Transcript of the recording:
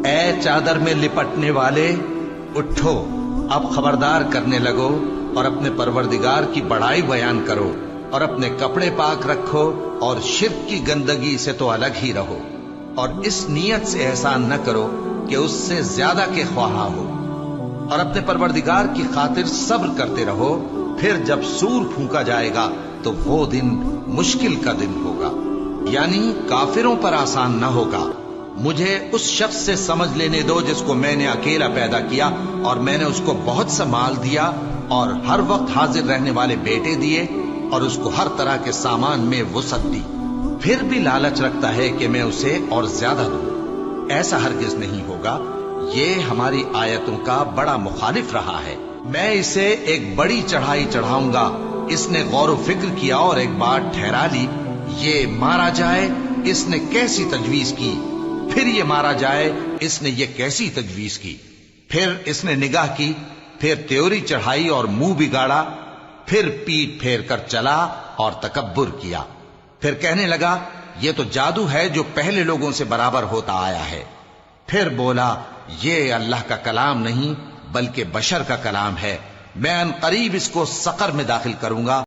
اے چادر میں لپٹنے والے، اٹھو، اب خبردار کرنے لگو اور اپنے پروردگار کی بڑائی بیان کرو، اور اپنے کپڑے پاک رکھو اور شرک کی گندگی سے تو الگ ہی رہو، اور اس نیت سے احسان نہ کرو کہ اس سے زیادہ کے خواہاں ہو، اور اپنے پروردگار کی خاطر صبر کرتے رہو، پھر جب سور پھونکا جائے گا تو وہ دن مشکل کا دن ہوگا، یعنی کافروں پر آسان نہ ہوگا۔ مجھے اس شخص سے سمجھ لینے دو جس کو میں نے اکیلا پیدا کیا، اور میں نے اس کو بہت سا مال دیا اور ہر وقت حاضر رہنے والے بیٹے دیے، اور اس کو ہر طرح کے سامان میں وسعت دی، پھر بھی لالچ رکھتا ہے کہ میں اسے اور زیادہ دوں۔ ایسا ہرگز نہیں ہوگا، یہ ہماری آیتوں کا بڑا مخالف رہا ہے۔ میں اسے ایک بڑی چڑھائی چڑھاؤں گا، اس نے غور و فکر کیا اور ایک بات ٹھہرا لی، یہ مارا جائے، اس نے کیسی تجویز کی، پھر یہ مارا جائے، اس نے یہ کیسی تجویز کی، پھر اس نے نگاہ کی، پھر تیوری چڑھائی اور منہ بگاڑا، پھر پیٹ پھیر کر چلا اور تکبر کیا، پھر کہنے لگا یہ تو جادو ہے جو پہلے لوگوں سے برابر ہوتا آیا ہے، پھر بولا یہ اللہ کا کلام نہیں بلکہ بشر کا کلام ہے، میں ان قریب اس کو سقر میں داخل کروں گا۔